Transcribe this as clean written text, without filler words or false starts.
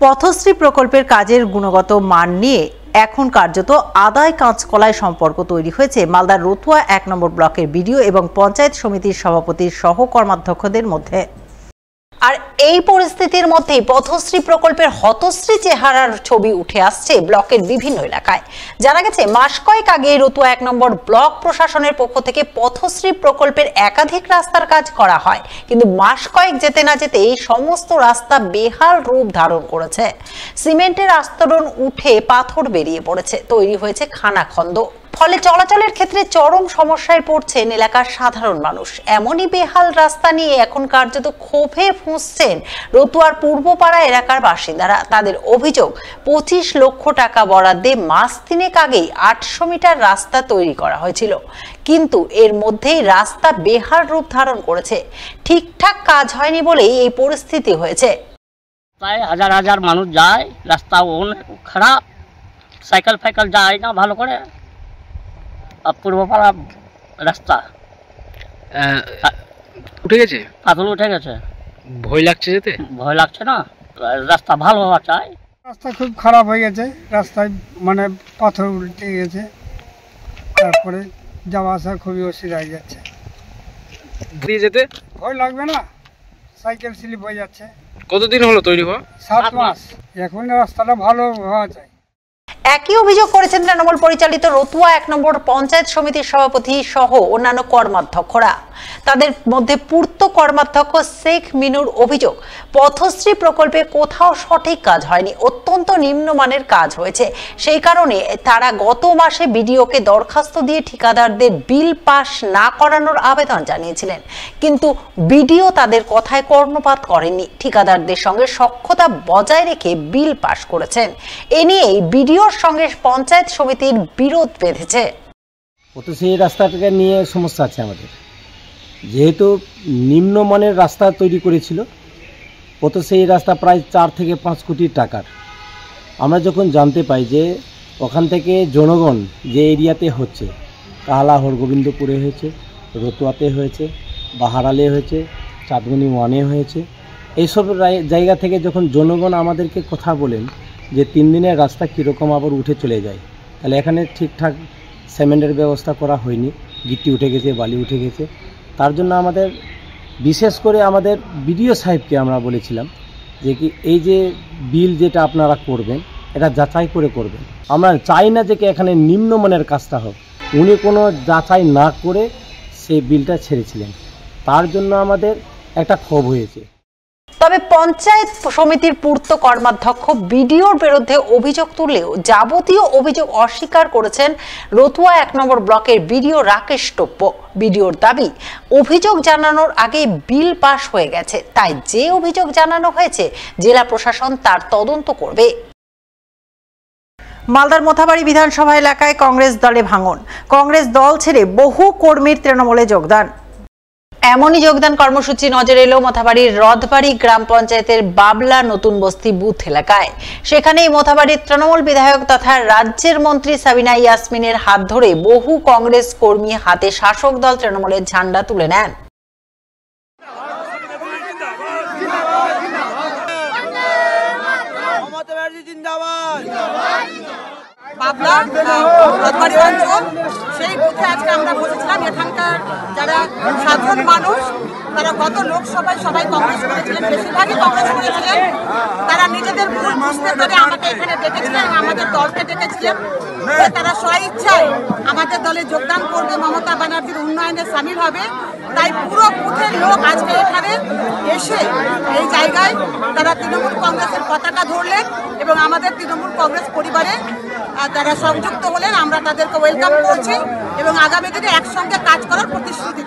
পথশ্রী প্রকল্পের কাজের গুণগত মান নিয়ে এখন কার্যত আদায় কাঁচকলায় সম্পর্ক তৈরি হয়েছে মালদার রতুয়া ১ নম্বর ব্লকের বিডিও এবং পঞ্চায়েত সমিতির সভাপতির সহ কর্মাধ্যক্ষদের মধ্যে। আর এই পরিস্থিতির মধ্যেই পথশ্রী প্রকল্পের হতশ্রী চেহারার ছবি উঠে আসছে ব্লকের বিভিন্ন এলাকায়। জানা গেছে মাস কয়েক আগে রতুয়া ১ নম্বর ব্লক প্রশাসনের পক্ষ থেকে পথশ্রী প্রকল্পের একাধিক রাস্তার কাজ করা হয়, কিন্তু মাস কয়েক যেতে না যেতে এই সমস্ত রাস্তা বেহাল রূপ ধারণ করেছে। সিমেন্টের আস্তরণ উঠে পাথর বেরিয়ে পড়েছে, তৈরি হয়েছে খানাখন্দ। ফলে চলাচলের ক্ষেত্রে চরম সমস্যায় পড়ছেন এলাকার সাধারণ মানুষ। এমনই বেহাল রাস্তা নিয়ে এখন কার্যত ক্ষোভে ফুঁসছেন রতুয়ার পূর্বপাড়া এলাকার বাসিন্দারা। তাদের অভিযোগ ২৫ লক্ষ টাকা বরাদ্দে মাস তিনেক আগেই ৮০০ মিটার রাস্তা তৈরি করা হয়েছিল, কিন্তু এর মধ্যেই রাস্তা বেহাল রূপ ধারণ করেছে। ঠিকঠাক কাজ হয়নি বলেই এই পরিস্থিতি হয়েছে। প্রায় হাজার হাজার মানুষ যায়, রাস্তা অনেক খারাপ, সাইকেল ফাইকেল যায় না ভালো করে। পূর্বপাড়া রাস্তা উঠে গেছে, পাথর উঠে গেছে। ভয় লাগছে যেতে? ভয় লাগছে না, রাস্তা ভালো হওয়া চাই। রাস্তা খুব খারাপ হয়ে গেছে, রাস্তায় মানে পাথর উল্টে গেছে, তারপরে যাওয়া আসা খুবই অসুবিধা হয়ে যাচ্ছে। যেতে ভয় লাগবে না, সাইকেল স্লিপ হয়ে যাচ্ছে। কতদিন হলো তৈরি হওয়া? 7 মাস। এখন রাস্তাটা ভালো হওয়া চাই। একই অভিযোগ করেছেন তৃণমূল পরিচালিত রতুয়া ১ নম্বর পঞ্চায়েত সমিতির সভাপতি সহ অন্যান্য কর্মাধ্যক্ষরা। তাদের মধ্যে পূর্ত কর্মাধ্যক্ষ শেখ মিনুর অভিযোগ, পথশ্রী প্রকল্পে কোথাও সঠিক কাজ হয়নি, অত্যন্ত নিম্নমানের কাজ হয়েছে। সেই কারণে তারা গত মাসে বিডিওকে দরখাস্ত দিয়ে ঠিকাদারদের বিল পাস না করানোর আবেদন জানিয়েছিলেন, কিন্তু বিডিও তাদের কথায় কর্ণপাত করেননি। ঠিকাদারদের সঙ্গে সখ্যতা বজায় রেখে বিল পাস করেছেন। এ নিয়েই বিডিওর সঙ্গে পঞ্চায়েত সমিতির বিরোধ বেঁধেছে। সেই রাস্তাটাকে নিয়ে সমস্যা আছে আমাদের, যেহেতু নিম্নমানের রাস্তা তৈরি করেছিল, সেই রাস্তা প্রায় ৪ থেকে ৫ কোটি টাকার। আমরা যখন জানতে পাই যে ওখান থেকে জনগণ যে এরিয়াতে হচ্ছে, কাহালা হরগোবিন্দপুরে হয়েছে, রতুয়াতে হয়েছে, বাহারালে হয়েছে, চাঁদমণি 1-এ হয়েছে, এইসব জায়গা থেকে যখন জনগণ আমাদেরকে কথা বলেন যে 3 দিনের রাস্তা কীরকম আবার উঠে চলে যায়, তাহলে এখানে ঠিকঠাক সিমেন্টের ব্যবস্থা করা হয়নি, গিট্টি উঠে গেছে, বালি উঠে গেছে। তার জন্য আমাদের বিশেষ করে আমাদের বিডিও সাহেবকে আমরা বলেছিলাম যে কি এই যে বিল যেটা আপনারা করবেন এটা যাচাই করে করবেন। আমরা চাই না যে কি এখানে নিম্নমানের কাজটা হোক। উনি কোনো যাচাই না করে সেই বিলটা ছেড়েছিলেন, তার জন্য আমাদের একটা ক্ষোভ হয়েছে। তবে পঞ্চায়েত সমিতির পূর্ত কর্মাধ্যক্ষ বিডিওর বিরুদ্ধে অভিযোগ তুললেও যাবতীয় অভিযোগ অস্বীকার করেছেন রতুয়া ১ নম্বর ব্লকের বিডিও রাকেশ টোপ্প। বিডিওর দাবি, অভিযোগ জানানোর আগে বিল পাস হয়ে গেছে, তাই যে অভিযোগ জানানো হয়েছে জেলা প্রশাসন তার তদন্ত করবে। মালদার মোথাবাড়ি বিধানসভা এলাকায় কংগ্রেস দলে ভাঙন। কংগ্রেস দল ছেড়ে বহু কর্মীর তৃণমূলে যোগদান। এমনই যোগদান কর্মসূচি নজরে এলো মোথাবাড়ির রথবাড়ি গ্রাম পঞ্চায়েতের বাবলা নতুন বস্তি বুথ এলাকায়। সেখানেই মোথাবাড়ির তৃণমূল বিধায়ক তথা রাজ্যের মন্ত্রী সাবিনা ইয়াসমিনের হাত ধরে বহু কংগ্রেস কর্মী হাতে শাসক দল তৃণমূলের ঝান্ডা তুলে নেন। বাবলা রথবাড়ি অঞ্চল, সেই বুথে আজকে আমরা বসেছিলাম। এখানকার যারা সাধারণ মানুষ, তারা গত লোকসভায় সবাই কংগ্রেস করেছিলেন, বেশিরভাগই কংগ্রেস করেছিলেন। তারা নিজেদের ভুল বুঝতে পেরে আমাকে এখানে ডেকেছিলেন, আমাদের দলকে ডেকেছিলেন। তারা স্বইচ্ছায় আমাদের দলে যোগদান করবে, মমতা ব্যানার্জির উন্নয়নে সামিল হবে। তাই পুরো বুথের লোক আজকে এখানে এসে এই জায়গায় তারা তৃণমূল কংগ্রেসের পতাকা ধরলেন এবং আমাদের তৃণমূল কংগ্রেস পরিবারে তারা সংযুক্ত হলেন। আমরা তাদেরকে ওয়েলকাম করছি এবং আগামী দিনে একসঙ্গে কাজ করার প্রতিশ্রুতি